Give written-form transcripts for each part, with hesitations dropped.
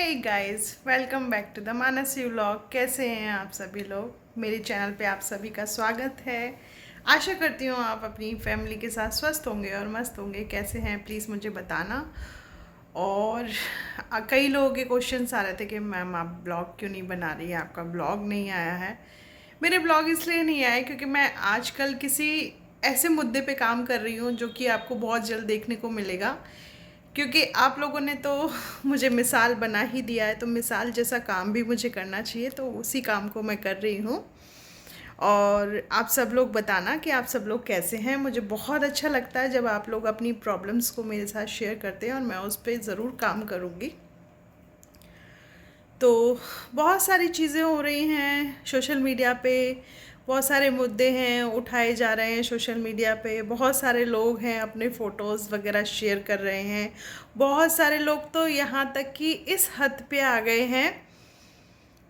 Hey guys, welcome back to the Mansi vlog. कैसे हैं आप सभी लोग? मेरे चैनल पे आप सभी का स्वागत है। आशा करती हूँ आप अपनी फैमिली के साथ स्वस्थ होंगे और मस्त होंगे। कैसे हैं प्लीज़ मुझे बताना। और कई लोगों के क्वेश्चंस आ रहे थे कि मैम आप ब्लॉग क्यों नहीं बना रही है, आपका ब्लॉग नहीं आया है। मेरे ब्लॉग इसलिए नहीं आए क्योंकि मैं आजकल किसी ऐसे मुद्दे पे काम कर रही हूँ जो कि आपको बहुत जल्द देखने को मिलेगा। क्योंकि आप लोगों ने तो मुझे मिसाल बना ही दिया है, तो मिसाल जैसा काम भी मुझे करना चाहिए, तो उसी काम को मैं कर रही हूँ। और आप सब लोग बताना कि आप सब लोग कैसे हैं। मुझे बहुत अच्छा लगता है जब आप लोग अपनी प्रॉब्लम्स को मेरे साथ शेयर करते हैं और मैं उस पर ज़रूर काम करूँगी। तो बहुत सारी चीज़ें हो रही हैं सोशल मीडिया पे, बहुत सारे मुद्दे हैं उठाए जा रहे हैं सोशल मीडिया पे। बहुत सारे लोग हैं अपने फ़ोटोज़ वगैरह शेयर कर रहे हैं। बहुत सारे लोग तो यहाँ तक कि इस हद पे आ गए हैं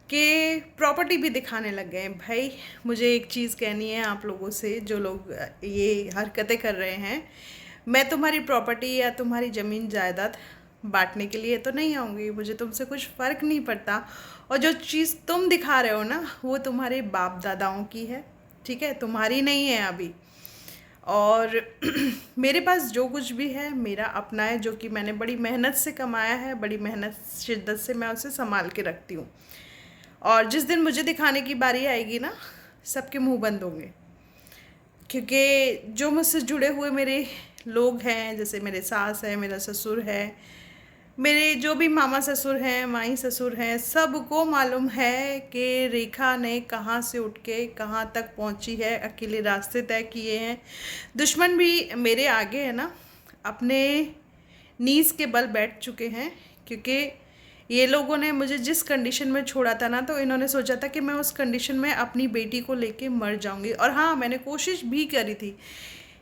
कि प्रॉपर्टी भी दिखाने लग गए हैं। भाई मुझे एक चीज़ कहनी है आप लोगों से, जो लोग ये हरकतें कर रहे हैं, मैं तुम्हारी प्रॉपर्टी या तुम्हारी ज़मीन जायदाद बांटने के लिए तो नहीं आऊँगी। मुझे तुमसे कुछ फ़र्क नहीं पड़ता। और जो चीज़ तुम दिखा रहे हो ना, वो तुम्हारे बाप दादाओं की है, ठीक है, तुम्हारी नहीं है अभी। और मेरे पास जो कुछ भी है मेरा अपना है, जो कि मैंने बड़ी मेहनत से कमाया है, बड़ी मेहनत शिद्दत से मैं उसे संभाल के रखती हूँ। और जिस दिन मुझे दिखाने की बारी आएगी ना, सबके मुंह बंद होंगे। क्योंकि जो मुझसे जुड़े हुए मेरे लोग हैं, जैसे मेरे सास है, मेरा ससुर है, मेरे जो भी मामा ससुर हैं, माई ससुर हैं, सबको मालूम है कि रेखा ने कहाँ से उठ के कहाँ तक पहुँची है। अकेले रास्ते तय किए हैं। दुश्मन भी मेरे आगे है ना, अपने नीज़ के बल बैठ चुके हैं। क्योंकि ये लोगों ने मुझे जिस कंडीशन में छोड़ा था ना, तो इन्होंने सोचा था कि मैं उस कंडीशन में अपनी बेटी को लेके मर जाऊंगी। और हाँ, मैंने कोशिश भी करी थी,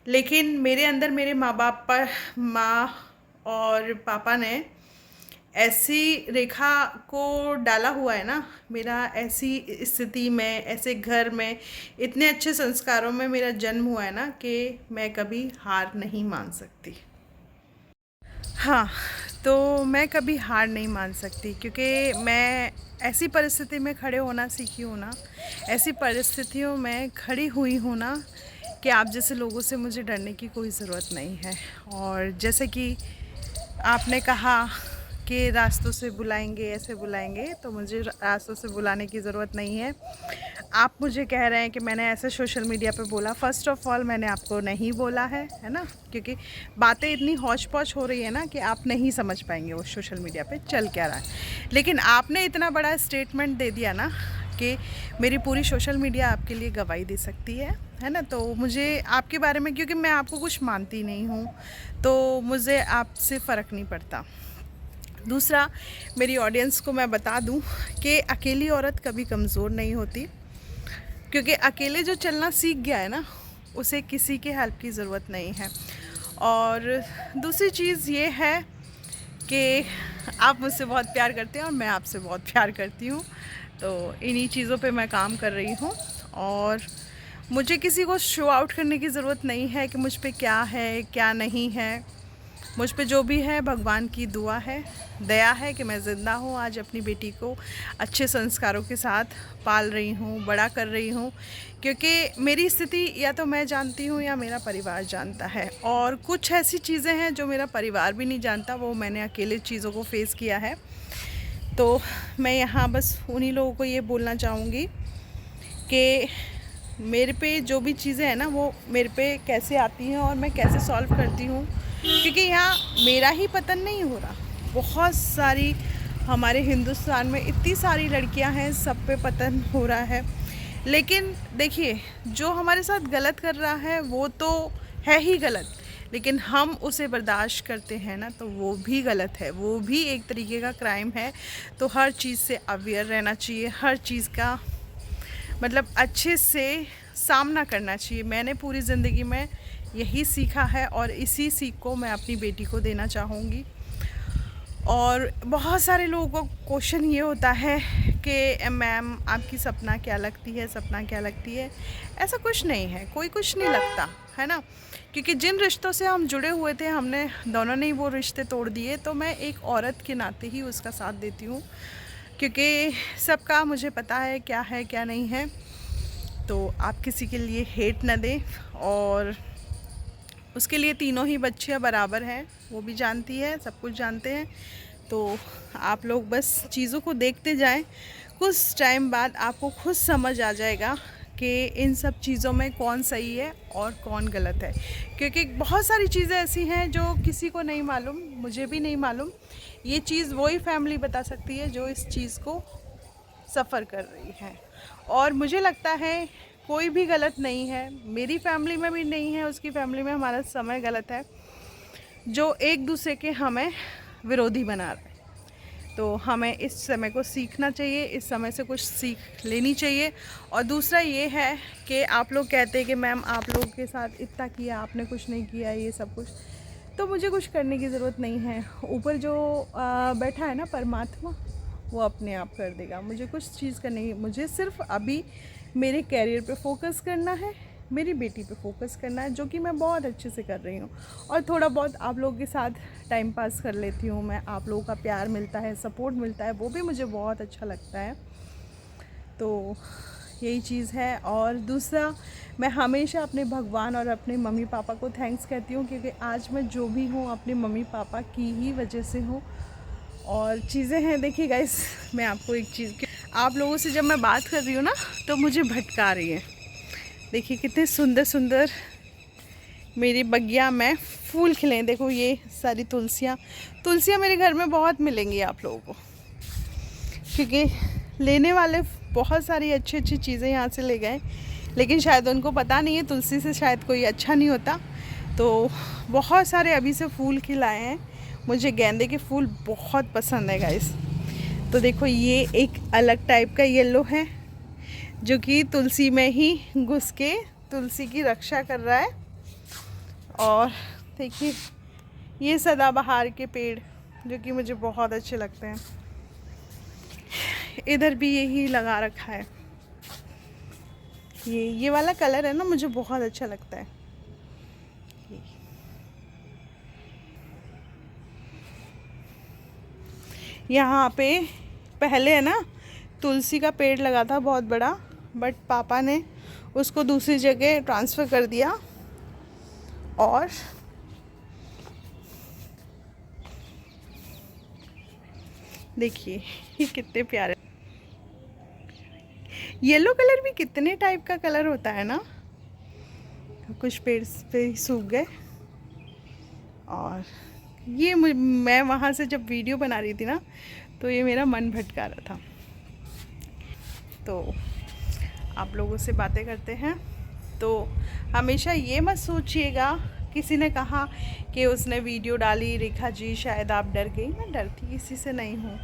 लेकिन मेरे अंदर मेरे माँ और पापा ने ऐसी रेखा को डाला हुआ है ना, मेरा ऐसी स्थिति में, ऐसे घर में, इतने अच्छे संस्कारों में मेरा जन्म हुआ है ना, कि मैं कभी हार नहीं मान सकती। हाँ, तो मैं कभी हार नहीं मान सकती, क्योंकि मैं ऐसी परिस्थिति में खड़े होना सीखी हूँ ना, ऐसी परिस्थितियों में खड़ी हुई हूँ ना, कि आप जैसे लोगों से मुझे डरने की कोई ज़रूरत नहीं है। और जैसे कि आपने कहा कि रास्तों से बुलाएंगे, ऐसे बुलाएंगे, तो मुझे रास्तों से बुलाने की ज़रूरत नहीं है। आप मुझे कह रहे हैं कि मैंने ऐसे सोशल मीडिया पे बोला। फ़र्स्ट ऑफ़ ऑल मैंने आपको नहीं बोला है ना, क्योंकि बातें इतनी हौच पौच हो रही है ना कि आप नहीं समझ पाएंगे वो सोशल मीडिया पे चल क्या रहा है। लेकिन आपने इतना बड़ा स्टेटमेंट दे दिया ना कि मेरी पूरी सोशल मीडिया आपके लिए गवाही दे सकती है ना। तो मुझे आपके बारे में, क्योंकि मैं आपको कुछ मानती नहीं हूँ, तो मुझे आपसे फ़र्क नहीं पड़ता। दूसरा, मेरी ऑडियंस को मैं बता दूं कि अकेली औरत कभी कमज़ोर नहीं होती, क्योंकि अकेले जो चलना सीख गया है ना, उसे किसी के हेल्प की ज़रूरत नहीं है। और दूसरी चीज़ ये है कि आप मुझसे बहुत प्यार करते हैं और मैं आपसे बहुत प्यार करती हूँ। तो इन्हीं चीज़ों पे मैं काम कर रही हूँ। और मुझे किसी को शो आउट करने की ज़रूरत नहीं है कि मुझ पे क्या है क्या नहीं है। मुझ पे जो भी है भगवान की दुआ है, दया है कि मैं ज़िंदा हूँ, आज अपनी बेटी को अच्छे संस्कारों के साथ पाल रही हूँ, बड़ा कर रही हूँ। क्योंकि मेरी स्थिति या तो मैं जानती हूँ या मेरा परिवार जानता है। और कुछ ऐसी चीज़ें हैं जो मेरा परिवार भी नहीं जानता, वो मैंने अकेले चीज़ों को फेस किया है। तो मैं यहाँ बस उन्हीं लोगों को ये बोलना चाहूँगी कि मेरे पे जो भी चीज़ें हैं ना, वो मेरे पे कैसे आती हैं और मैं कैसे सॉल्व करती हूँ। क्योंकि यहाँ मेरा ही पतन नहीं हो रहा, बहुत सारी हमारे हिंदुस्तान में इतनी सारी लड़कियां हैं, सब पे पतन हो रहा है। लेकिन देखिए, जो हमारे साथ गलत कर रहा है वो तो है ही गलत, लेकिन हम उसे बर्दाश्त करते हैं ना, तो वो भी गलत है, वो भी एक तरीके का क्राइम है। तो हर चीज़ से अवेयर रहना चाहिए, हर चीज़ का मतलब अच्छे से सामना करना चाहिए। मैंने पूरी ज़िंदगी में यही सीखा है और इसी सीख को मैं अपनी बेटी को देना चाहूँगी। और बहुत सारे लोगों को क्वेश्चन ये होता है कि मैम आपकी सपना क्या लगती है, सपना क्या लगती है, ऐसा कुछ नहीं है, कोई कुछ नहीं लगता है ना। क्योंकि जिन रिश्तों से हम जुड़े हुए थे हमने दोनों ने ही वो रिश्ते तोड़ दिए, तो मैं एक औरत के नाते ही उसका साथ देती हूँ, क्योंकि सबका मुझे पता है क्या नहीं है। तो आप किसी के लिए हेट न दें, और उसके लिए तीनों ही बच्चियाँ बराबर हैं, वो भी जानती है, सब कुछ जानते हैं। तो आप लोग बस चीज़ों को देखते जाएं, कुछ टाइम बाद आपको खुद समझ आ जाएगा कि इन सब चीज़ों में कौन सही है और कौन गलत है। क्योंकि बहुत सारी चीज़ें ऐसी हैं जो किसी को नहीं मालूम, मुझे भी नहीं मालूम। ये चीज़ वही फैमिली बता सकती है जो इस चीज़ को सफ़र कर रही है। और मुझे लगता है कोई भी गलत नहीं है, मेरी फैमिली में भी नहीं है, उसकी फैमिली में हमारा समय गलत है जो एक दूसरे के हमें विरोधी बना रहा है। तो हमें इस समय को सीखना चाहिए, इस समय से कुछ सीख लेनी चाहिए। और दूसरा ये है कि आप लोग कहते हैं कि मैम आप लोगों के साथ इतना किया, आपने कुछ नहीं किया, ये सब कुछ, तो मुझे कुछ करने की ज़रूरत नहीं है। ऊपर जो बैठा है ना परमात्मा, वो अपने आप कर देगा। मुझे कुछ चीज़ करने की, मुझे सिर्फ अभी मेरे कैरियर पे फोकस करना है, मेरी बेटी पे फोकस करना है, जो कि मैं बहुत अच्छे से कर रही हूँ। और थोड़ा बहुत आप लोगों के साथ टाइम पास कर लेती हूँ मैं, आप लोगों का प्यार मिलता है, सपोर्ट मिलता है, वो भी मुझे बहुत अच्छा लगता है। तो यही चीज़ है। और दूसरा, मैं हमेशा अपने भगवान और अपने मम्मी पापा को थैंक्स कहती हूँ, क्योंकि आज मैं जो भी हूँ अपने मम्मी पापा की ही वजह से हूँ। और चीज़ें हैं, देखिए गाइस, मैं आपको एक चीज़, आप लोगों से जब मैं बात कर रही हूँ ना तो मुझे भटका रही है। देखिए कितने सुंदर सुंदर मेरी बगिया में फूल खिले हैं। देखो ये सारी तुलसियाँ मेरे घर में बहुत मिलेंगी आप लोगों को, क्योंकि लेने वाले बहुत सारी अच्छी अच्छी चीज़ें यहाँ से ले गए, लेकिन शायद उनको पता नहीं है तुलसी से शायद कोई अच्छा नहीं होता। तो बहुत सारे अभी से फूल खिलाए हैं। मुझे गेंदे के फूल बहुत पसंद है गाइस। तो देखो ये एक अलग टाइप का येलो है जो कि तुलसी में ही घुस के तुलसी की रक्षा कर रहा है। और देखिए ये सदाबहार के पेड़ जो कि मुझे बहुत अच्छे लगते हैं, इधर भी यही लगा रखा है। ये वाला कलर है ना, मुझे बहुत अच्छा लगता है। यहाँ पे पहले है ना तुलसी का पेड़ लगा था बहुत बड़ा, बट पापा ने उसको दूसरी जगह ट्रांसफ़र कर दिया। और देखिए ये कितने प्यारे, येलो कलर भी कितने टाइप का कलर होता है ना। कुछ पेड़ पे सूख गए। और ये मैं वहाँ से जब वीडियो बना रही थी ना तो ये मेरा मन भटका रहा था। तो आप लोगों से बातें करते हैं तो हमेशा ये मत सोचिएगा, किसी ने कहा कि उसने वीडियो डाली रेखा जी शायद आप डर गई। मैं डरती किसी से नहीं हूँ,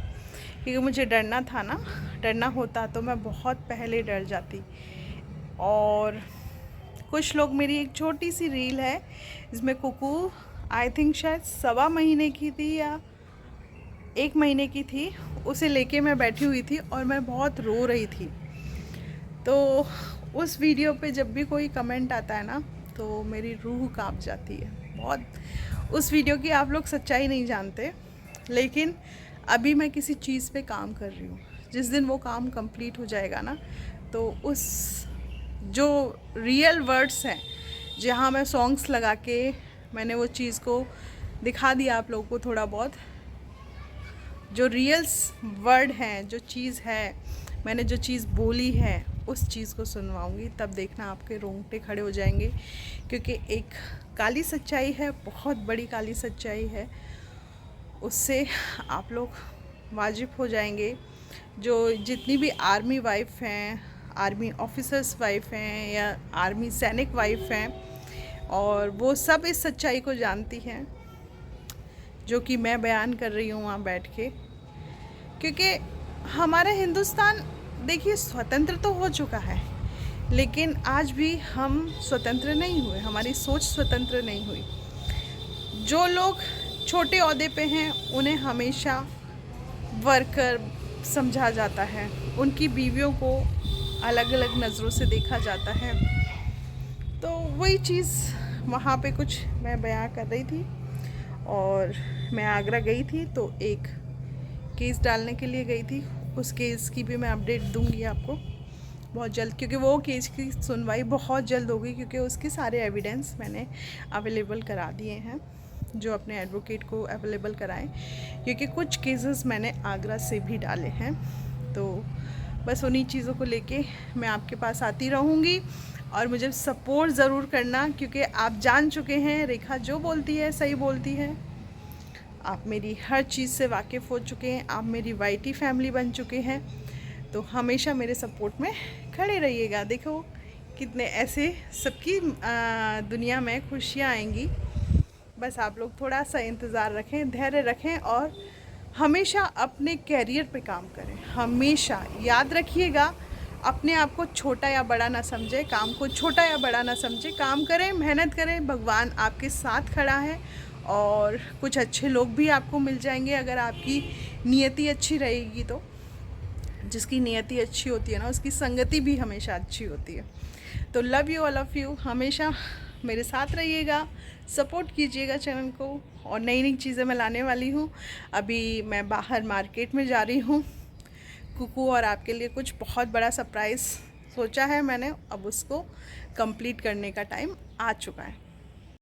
क्योंकि मुझे डरना था ना, डरना होता तो मैं बहुत पहले डर जाती। और कुछ लोग, मेरी एक छोटी सी रील है जिसमें कुकू आई थिंक शायद 1.25 महीने की थी या 1 महीने की थी, उसे लेके मैं बैठी हुई थी और मैं बहुत रो रही थी। तो उस वीडियो पे जब भी कोई कमेंट आता है ना तो मेरी रूह कांप जाती है बहुत। उस वीडियो की आप लोग सच्चाई नहीं जानते, लेकिन अभी मैं किसी चीज़ पे काम कर रही हूँ। जिस दिन वो काम कंप्लीट हो जाएगा ना तो उस जो रियल वर्ड्स हैं, जहाँ मैं सॉन्ग्स लगा के मैंने वो चीज़ को दिखा दिया आप लोगों को, थोड़ा बहुत जो रियल वर्ड हैं, जो चीज़ है, मैंने जो चीज़ बोली है उस चीज़ को सुनवाऊंगी, तब देखना आपके रोंगटे खड़े हो जाएंगे। क्योंकि एक काली सच्चाई है, बहुत बड़ी काली सच्चाई है, उससे आप लोग वाजिब हो जाएंगे। जो जितनी भी आर्मी वाइफ हैं, आर्मी ऑफिसर्स वाइफ हैं या आर्मी सैनिक वाइफ हैं, और वो सब इस सच्चाई को जानती हैं जो कि मैं बयान कर रही हूँ वहाँ बैठ के। क्योंकि हमारा हिंदुस्तान देखिए स्वतंत्र तो हो चुका है, लेकिन आज भी हम स्वतंत्र नहीं हुए, हमारी सोच स्वतंत्र नहीं हुई। जो लोग छोटे ओहदे पे हैं उन्हें हमेशा वर्कर समझा जाता है, उनकी बीवियों को अलग अलग नज़रों से देखा जाता है। तो वही चीज़ वहाँ पे कुछ मैं बयां कर रही थी। और मैं आगरा गई थी तो एक केस डालने के लिए गई थी, उस केस की भी मैं अपडेट दूंगी आपको बहुत जल्द, क्योंकि वो केस की सुनवाई बहुत जल्द होगी, क्योंकि उसके सारे एविडेंस मैंने अवेलेबल करा दिए हैं, जो अपने एडवोकेट को अवेलेबल कराएं, क्योंकि कुछ केसेस मैंने आगरा से भी डाले हैं। तो बस उन्हीं चीज़ों को लेके मैं आपके पास आती रहूँगी, और मुझे सपोर्ट ज़रूर करना, क्योंकि आप जान चुके हैं रेखा जो बोलती है सही बोलती है। आप मेरी हर चीज़ से वाकिफ़ हो चुके हैं, आप मेरी वाईटी फैमिली बन चुके हैं, तो हमेशा मेरे सपोर्ट में खड़े रहिएगा। देखो कितने ऐसे सबकी दुनिया में खुशियाँ आएंगी, बस आप लोग थोड़ा सा इंतज़ार रखें, धैर्य रखें, और हमेशा अपने कैरियर पे काम करें। हमेशा याद रखिएगा, अपने आप को छोटा या बड़ा ना समझे, काम को छोटा या बड़ा ना समझे, काम करें, मेहनत करें, भगवान आपके साथ खड़ा है, और कुछ अच्छे लोग भी आपको मिल जाएंगे अगर आपकी नियति अच्छी रहेगी। तो जिसकी नियति अच्छी होती है ना, उसकी संगति भी हमेशा अच्छी होती है। तो love you, all of you, हमेशा मेरे साथ रहिएगा, सपोर्ट कीजिएगा चैनल को, और नई नई चीज़ें मैं लाने वाली हूँ। अभी मैं बाहर मार्केट में जा रही हूँ कुकू, और आपके लिए कुछ बहुत बड़ा सरप्राइज़ सोचा है मैंने, अब उसको कंप्लीट करने का टाइम आ चुका है।